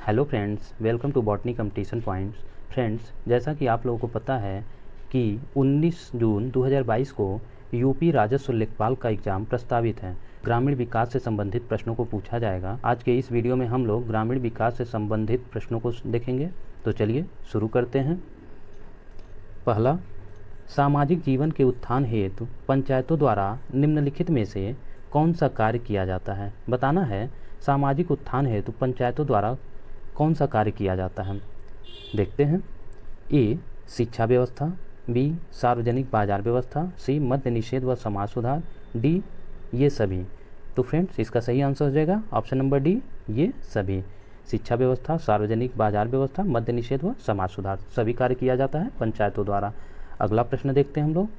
Hello friends, welcome to botany competition points. Friends, जैसा कि आप लोगों को पता है कि 19 जून 2022 को यूपी राजस्व लेखपाल का एग्ज़ाम प्रस्तावित है। ग्रामीण विकास से संबंधित प्रश्नों को पूछा जाएगा। आज के इस वीडियो में हम लोग ग्रामीण विकास से संबंधित प्रश्नों को देखेंगे। तो चलिए शुरू करते हैं। पहला, सामाजिक जीवन के उत्थान हेतु पंचायतों द्वारा निम्नलिखित में से कौन सा कार्य किया जाता है। बताना है सामाजिक उत्थान हेतु पंचायतों द्वारा कौन सा कार्य किया जाता है। देखते हैं। ए, शिक्षा व्यवस्था, बी, सार्वजनिक बाजार व्यवस्था, सी, मद्य निषेध व समाज सुधार, डी, ये सभी। तो फ्रेंड्स, इसका सही आंसर हो जाएगा ऑप्शन नंबर डी, ये सभी। शिक्षा व्यवस्था, सार्वजनिक बाजार व्यवस्था, मद्य निषेध व समाज सुधार, सभी कार्य किया जाता है पंचायतों द्वारा। अगला प्रश्न देखते हैं हम लोग।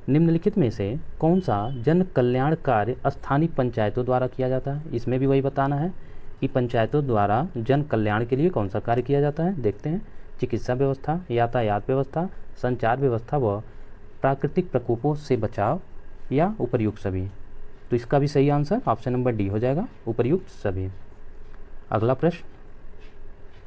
निम्नलिखित में से कौन सा जन कल्याण कार्य स्थानीय पंचायतों द्वारा किया जाता है। इसमें भी वही बताना है कि पंचायतों द्वारा जन कल्याण के लिए कौन सा कार्य किया जाता है। देखते हैं। चिकित्सा व्यवस्था, यातायात व्यवस्था, संचार व्यवस्था व प्राकृतिक प्रकोपों से बचाव, या उपर्युक्त सभी। तो इसका भी सही आंसर ऑप्शन नंबर डी हो जाएगा, उपर्युक्त सभी। अगला प्रश्न,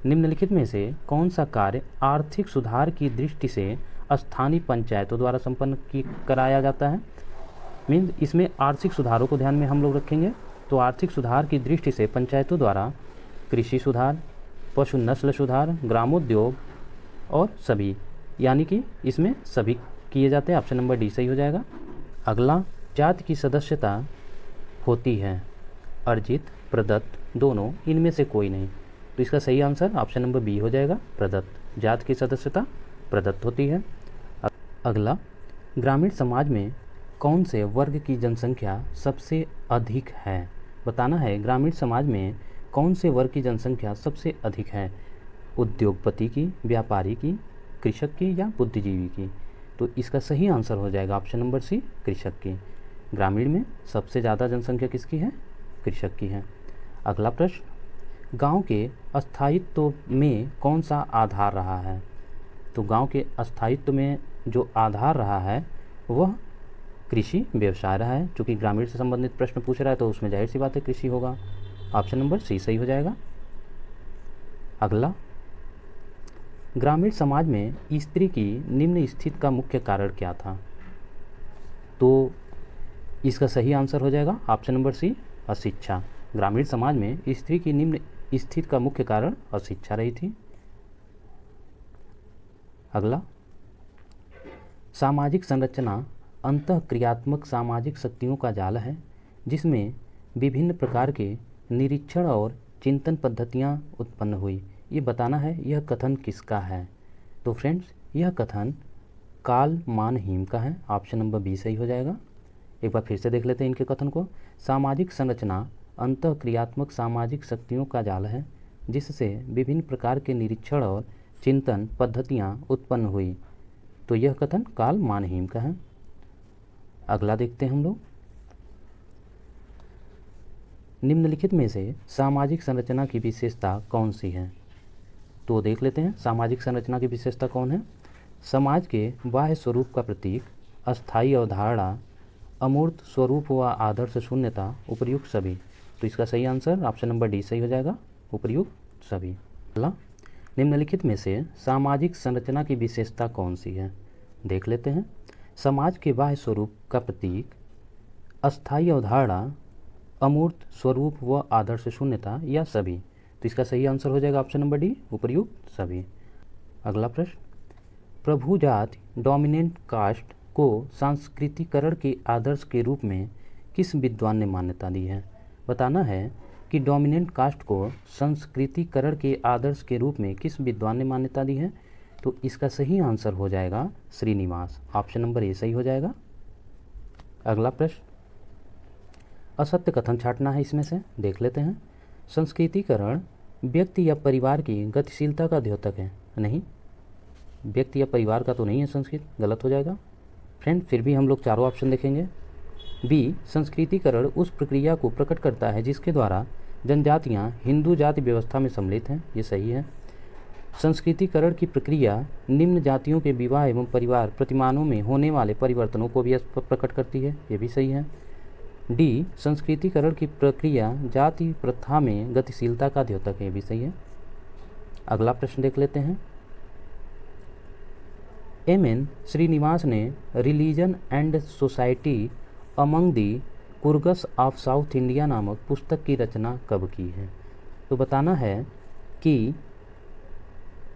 निम्नलिखित में से कौन सा कार्य आर्थिक सुधार की दृष्टि से स्थानीय पंचायतों द्वारा संपन्न कराया जाता है। मीन्स इसमें आर्थिक सुधारों को ध्यान में हम लोग रखेंगे। तो आर्थिक सुधार की दृष्टि से पंचायतों द्वारा कृषि सुधार, पशु नस्ल सुधार, ग्रामोद्योग और सभी, यानी कि इसमें सभी किए जाते हैं। ऑप्शन नंबर डी सही हो जाएगा। अगला, जाति की सदस्यता होती है अर्जित, प्रदत्त, दोनों, इनमें से कोई नहीं। तो इसका सही आंसर ऑप्शन नंबर बी हो जाएगा, प्रदत्त। जाति की सदस्यता प्रदत्त होती है। अगला, ग्रामीण समाज में कौन से वर्ग की जनसंख्या सबसे अधिक है। बताना है ग्रामीण समाज में कौन से वर्ग की जनसंख्या सबसे अधिक है। उद्योगपति की, व्यापारी की, कृषक की, या बुद्धिजीवी की। तो इसका सही आंसर हो जाएगा ऑप्शन नंबर सी, कृषक की। ग्रामीण में सबसे ज़्यादा जनसंख्या किसकी है, कृषक की है। अगला प्रश्न, गांव के स्थायित्व में कौन सा आधार रहा है। तो गांव के स्थायित्व में जो आधार रहा है वह कृषि व्यवसाय रहा है। चूँकि ग्रामीण से संबंधित प्रश्न पूछ रहा है तो उसमें जाहिर सी बात है कृषि होगा। ऑप्शन नंबर सी सही हो जाएगा। अगला, ग्रामीण समाज में स्त्री की निम्न स्थिति का मुख्य कारण क्या था। तो इसका सही आंसर हो जाएगा ऑप्शन नंबर सी, अशिक्षा। ग्रामीण समाज में स्त्री की निम्न स्थिति का मुख्य कारण अशिक्षा रही थी। अगला, सामाजिक संरचना अंतःक्रियात्मक सामाजिक शक्तियों का जाल है जिसमें विभिन्न प्रकार के निरीक्षण और चिंतन पद्धतियां उत्पन्न हुई। ये बताना है यह कथन किसका है। तो फ्रेंड्स, यह कथन कार्ल मानहीम का है। ऑप्शन नंबर बी सही हो जाएगा। एक बार फिर से देख लेते हैं इनके कथन को। सामाजिक संरचना अंतःक्रियात्मक सामाजिक शक्तियों का जाल है जिससे विभिन्न प्रकार के निरीक्षण और चिंतन पद्धतियां उत्पन्न हुई। तो यह कथन कार्ल मानहीम का है। अगला देखते हैं हम लोग। निम्नलिखित में से सामाजिक संरचना की विशेषता कौन सी है। तो देख लेते हैं सामाजिक संरचना की विशेषता कौन है। समाज के बाह्य स्वरूप का प्रतीक, अस्थायी अवधारणा, अमूर्त स्वरूप व आदर्श शून्यता, उपर्युक्त सभी। तो इसका सही आंसर ऑप्शन नंबर डी सही हो जाएगा, उपर्युक्त सभी। अगला, निम्नलिखित में से सामाजिक संरचना की विशेषता कौन सी है। देख लेते हैं। समाज के बाह्य स्वरूप का प्रतीक, अस्थायी अवधारणा, अमूर्त स्वरूप व आदर्श शून्यता, या सभी। तो इसका सही आंसर हो जाएगा ऑप्शन नंबर डी, उपर्युक्त सभी। अगला प्रश्न, प्रभु जाति डोमिनेंट कास्ट को सांस्कृतिकरण के आदर्श के रूप में किस विद्वान ने मान्यता दी है। बताना है कि डोमिनेंट कास्ट को संस्कृतिकरण के आदर्श के रूप में किस विद्वान ने मान्यता दी है। तो इसका सही आंसर हो जाएगा श्रीनिवास। ऑप्शन नंबर ए सही हो जाएगा। अगला प्रश्न, असत्य कथन छांटना है इसमें से। देख लेते हैं। संस्कृतिकरण व्यक्ति या परिवार की गतिशीलता का द्योतक है। नहीं, व्यक्ति या परिवार का तो नहीं है संस्कृत, गलत हो जाएगा। फ्रेंड, फिर भी हम लोग चारों ऑप्शन देखेंगे। बी, संस्कृतिकरण उस प्रक्रिया को प्रकट करता है जिसके द्वारा जनजातियां हिंदू जाति व्यवस्था में सम्मिलित हैं। ये सही है। संस्कृतिकरण की प्रक्रिया निम्न जातियों के विवाह एवं परिवार प्रतिमानों में होने वाले परिवर्तनों को भी प्रकट करती है। ये भी सही है। डी संस्कृतिकरण की प्रक्रिया जाति प्रथा में गतिशीलता का द्योतक है, ये भी सही है। अगला प्रश्न देख लेते हैं। एम.एन. श्रीनिवास ने religion and society among the Coorgs of South India नामक पुस्तक की रचना कब की है? तो बताना है कि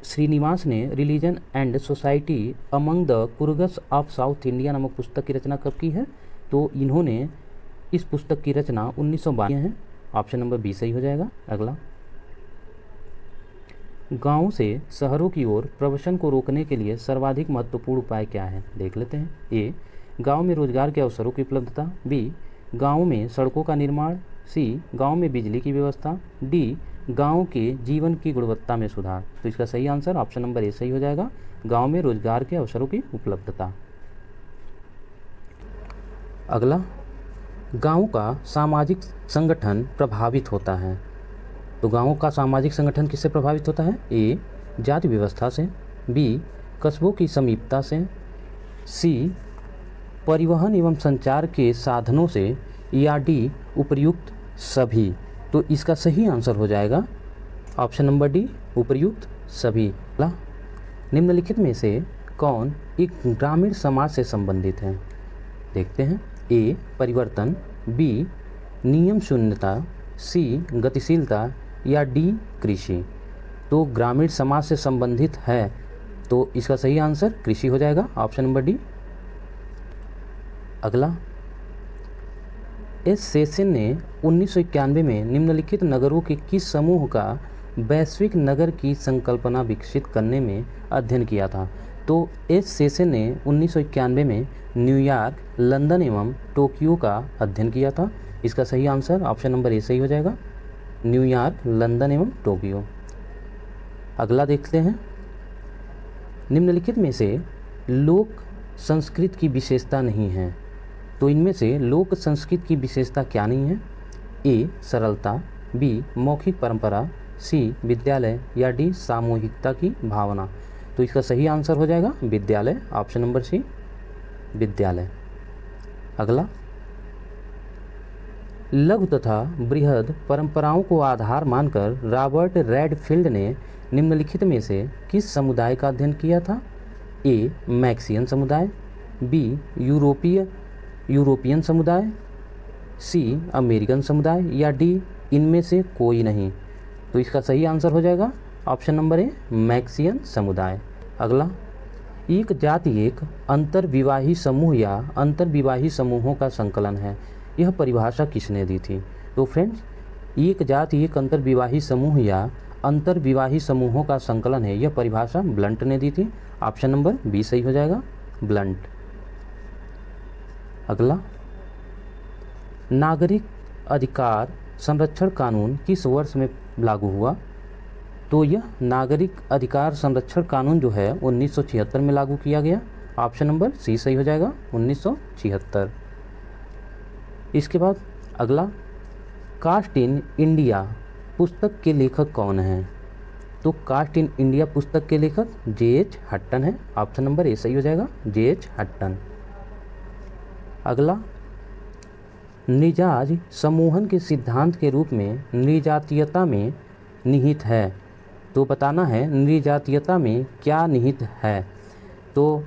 श्रीनिवास ने religion and society among the Coorgs of South India नामक पुस्तक की रचना कब की है? तो इन्होंने इस पुस्तक की रचना 1952 है। ऑप्शन नंबर बी सही हो जाएगा। अगला, गांवों से शहरों की ओर प्रवसन को रोकने के लिए सर्वाधिक महत्वपूर्ण उपाय क्या है? देख लेते हैं। ए, गांव में रोजगार के अवसरों की उपलब्धता। बी, गांव में सड़कों का निर्माण। सी, गांव में बिजली की व्यवस्था। डी, गांव के जीवन की गुणवत्ता में सुधार। तो इसका सही आंसर ऑप्शन नंबर ए सही हो जाएगा, गांव में रोजगार के अवसरों की उपलब्धता। अगला, गांव का सामाजिक संगठन प्रभावित होता है। तो गांव का सामाजिक संगठन किससे प्रभावित होता है? ए, जाति व्यवस्था से। बी, कस्बों की समीपता से। सी, परिवहन एवं संचार के साधनों से। या डी, उपर्युक्त सभी। तो इसका सही आंसर हो जाएगा ऑप्शन नंबर डी, उपर्युक्त सभी। निम्नलिखित में से कौन एक ग्रामीण समाज से संबंधित है? देखते हैं। ए, परिवर्तन। बी, नियम शून्यता। सी, गतिशीलता। या डी, कृषि। तो ग्रामीण समाज से संबंधित है, तो इसका सही आंसर कृषि हो जाएगा, ऑप्शन नंबर डी। अगला, एस सेशन ने 1991 में निम्नलिखित नगरों के किस समूह का वैश्विक नगर की संकल्पना विकसित करने में अध्ययन किया था? तो एस सेशन ने 1991 में न्यूयॉर्क, लंदन एवं टोक्यो का अध्ययन किया था। इसका सही आंसर ऑप्शन नंबर ए सही हो जाएगा, न्यूयॉर्क, लंदन एवं टोक्यो। अगला देखते हैं। निम्नलिखित में से लोक संस्कृत की विशेषता नहीं है, तो इनमें से लोक संस्कृत की विशेषता क्या नहीं है? ए, सरलता। बी, मौखिक परंपरा। सी, विद्यालय। या डी, सामूहिकता की भावना। तो इसका सही आंसर हो जाएगा विद्यालय, ऑप्शन नंबर सी, विद्यालय। अगला, लघु तथा बृहद परंपराओं को आधार मानकर रॉबर्ट रेडफील्ड ने निम्नलिखित में से किस समुदाय का अध्ययन किया था? ए, मैक्सियन समुदाय। बी, यूरोपियन समुदाय। सी, अमेरिकन समुदाय। या डी, इनमें से कोई नहीं। तो इसका सही आंसर हो जाएगा ऑप्शन नंबर ए, मैक्सियन समुदाय। अगला, एक जाति एक अंतर्विवाही समूह या अंतर्विवाही समूहों का संकलन है, यह परिभाषा किसने दी थी? तो फ्रेंड्स, एक जाति एक अंतर्विवाही समूह या अंतर्विवाही समूहों का संकलन है, यह परिभाषा ब्लंट ने दी थी। ऑप्शन नंबर बी सही हो जाएगा, ब्लंट। अगला, नागरिक अधिकार संरक्षण कानून किस वर्ष में लागू हुआ? तो यह नागरिक अधिकार संरक्षण कानून जो है 1976 में लागू किया गया। ऑप्शन नंबर सी सही हो जाएगा, 1976। इसके बाद अगला, कास्ट इन इंडिया पुस्तक के लेखक कौन हैं? तो कास्ट इन इंडिया पुस्तक के लेखक जे.एच. हट्टन है। ऑप्शन नंबर ए सही हो जाएगा, जे.एच. हट्टन। अगला, निजाज समूहन के सिद्धांत के रूप में निजातीयता में निहित है। तो बताना है निजातीयता में क्या निहित है। तो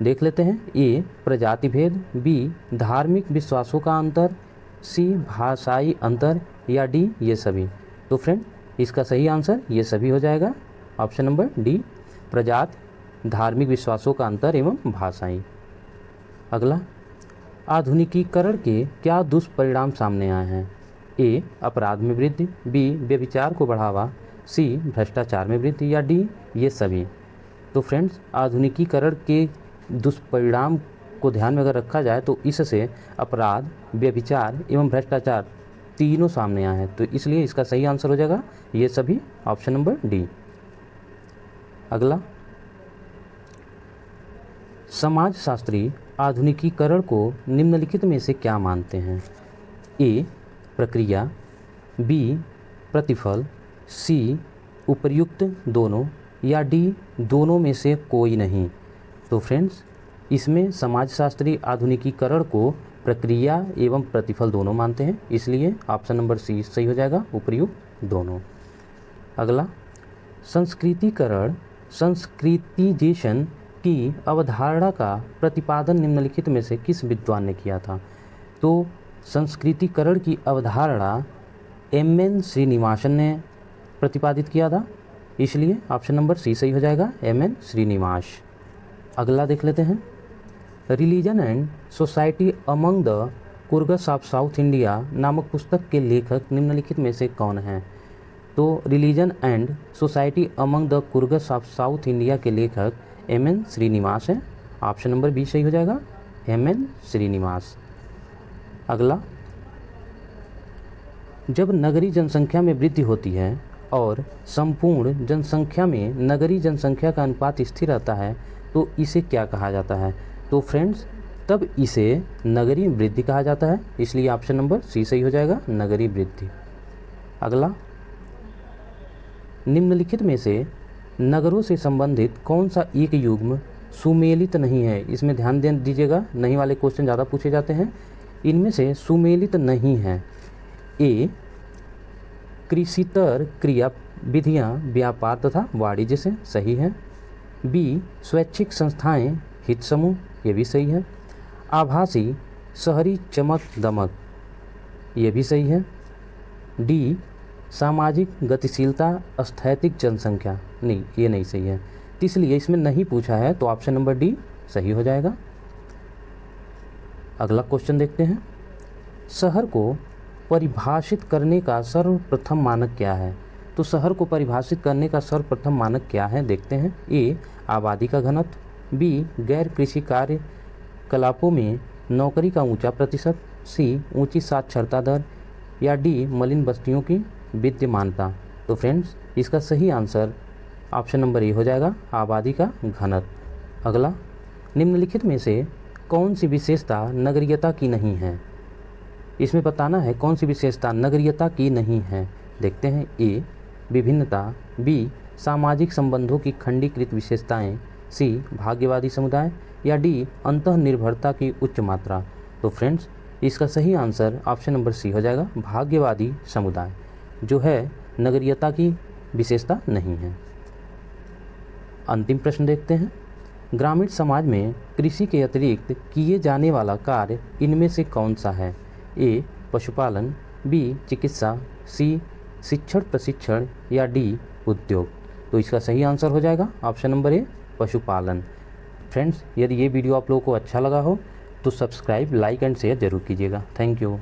देख लेते हैं। ए, प्रजाति भेद। बी, धार्मिक विश्वासों का अंतर। सी, भाषाई अंतर। या डी, ये सभी। तो फ्रेंड, इसका सही आंसर ये सभी हो जाएगा, ऑप्शन नंबर डी, प्रजाति, धार्मिक विश्वासों का अंतर एवं भाषाई। अगला, आधुनिकीकरण के क्या दुष्परिणाम सामने आए हैं? ए, अपराध में वृद्धि। बी, व्यभिचार को बढ़ावा। सी, भ्रष्टाचार में वृद्धि। या डी, ये सभी। तो फ्रेंड्स, आधुनिकीकरण के दुष्परिणाम को ध्यान में अगर रखा जाए तो इससे अपराध, व्यभिचार एवं भ्रष्टाचार तीनों सामने आए हैं, तो इसलिए इसका सही आंसर हो जाएगा ये सभी, ऑप्शन नंबर डी। अगला, समाजशास्त्री आधुनिकीकरण को निम्नलिखित में से क्या मानते हैं? ए, प्रक्रिया। बी, प्रतिफल। सी, उपर्युक्त दोनों। या डी, दोनों में से कोई नहीं। तो फ्रेंड्स, इसमें समाजशास्त्री आधुनिकीकरण को प्रक्रिया एवं प्रतिफल दोनों मानते हैं, इसलिए ऑप्शन नंबर सी सही हो जाएगा, उपयुक्त दोनों। अगला, संस्कृतिकरण संस्कृतिजेशन की अवधारणा का प्रतिपादन निम्नलिखित में से किस विद्वान ने किया था? तो संस्कृतिकरण की अवधारणा एम.एन. श्रीनिवासन ने प्रतिपादित किया था, इसलिए ऑप्शन नंबर सी सही हो जाएगा, एम.एन. श्रीनिवास। अगला देख लेते हैं, religion and society among the Coorgs of South India नामक पुस्तक के लेखक निम्नलिखित में से कौन हैं? तो religion and society among the Coorgs of South India के लेखक एम.एन. श्रीनिवास हैं, ऑप्शन नंबर बी सही हो जाएगा, एम.एन. श्रीनिवास। अगला, जब नगरीय जनसंख्या में वृद्धि होती है और संपूर्ण जनसंख्या में नगरीय जनसंख्या का अनुपात स्थिर रहता है तो इसे क्या कहा जाता है? तो फ्रेंड्स, तब इसे नगरीय वृद्धि कहा जाता है, इसलिए ऑप्शन नंबर सी सही हो जाएगा, नगरीय वृद्धि। अगला, निम्नलिखित में से नगरों से संबंधित कौन सा एक युग्म सुमेलित नहीं है? इसमें ध्यान दीजिएगा, नहीं वाले क्वेश्चन ज़्यादा पूछे जाते हैं। इनमें से सुमेलित नहीं है, ए कृषितर क्रिया विधियाँ व्यापार तथा वाणिज्य से, सही है। बी स्वैच्छिक संस्थाएं हित समूह, ये भी सही है। आभासी शहरी चमक दमक, ये भी सही है। डी सामाजिक गतिशीलता स्थैतिक जनसंख्या, नहीं ये नहीं सही है, इसलिए इसमें नहीं पूछा है, तो ऑप्शन नंबर डी सही हो जाएगा। अगला क्वेश्चन देखते हैं, शहर को परिभाषित करने का सर्वप्रथम मानक क्या है? तो शहर को परिभाषित करने का सर्वप्रथम मानक क्या है, देखते हैं। ए आबादी का घनत्व, बी गैर कृषि कार्यकलापों में नौकरी का ऊंचा प्रतिशत, सी ऊंची साक्षरता दर, या डी मलिन बस्तियों की विद्यमानता। तो फ्रेंड्स, इसका सही आंसर ऑप्शन नंबर ए हो जाएगा, आबादी का घनत्व। अगला, निम्नलिखित में से कौन सी विशेषता नगरीयता की नहीं है? इसमें बताना है कौन सी विशेषता नगरीयता की नहीं है, देखते हैं। ए विभिन्नता, बी सामाजिक संबंधों की खंडीकृत विशेषताएं, सी भाग्यवादी समुदाय, या डी अंतःनिर्भरता की उच्च मात्रा। तो फ्रेंड्स, इसका सही आंसर ऑप्शन नंबर सी हो जाएगा, भाग्यवादी समुदाय, जो है नगरीयता की विशेषता नहीं है। अंतिम प्रश्न देखते हैं, ग्रामीण समाज में कृषि के अतिरिक्त किए जाने वाला कार्य इनमें से कौन सा है? ए पशुपालन, बी चिकित्सा, सी शिक्षण प्रशिक्षण, या डी उद्योग। तो इसका सही आंसर हो जाएगा ऑप्शन नंबर ए, पशुपालन। फ्रेंड्स, यदि ये वीडियो आप लोगों को अच्छा लगा हो तो सब्सक्राइब, लाइक एंड शेयर जरूर कीजिएगा। Thank you.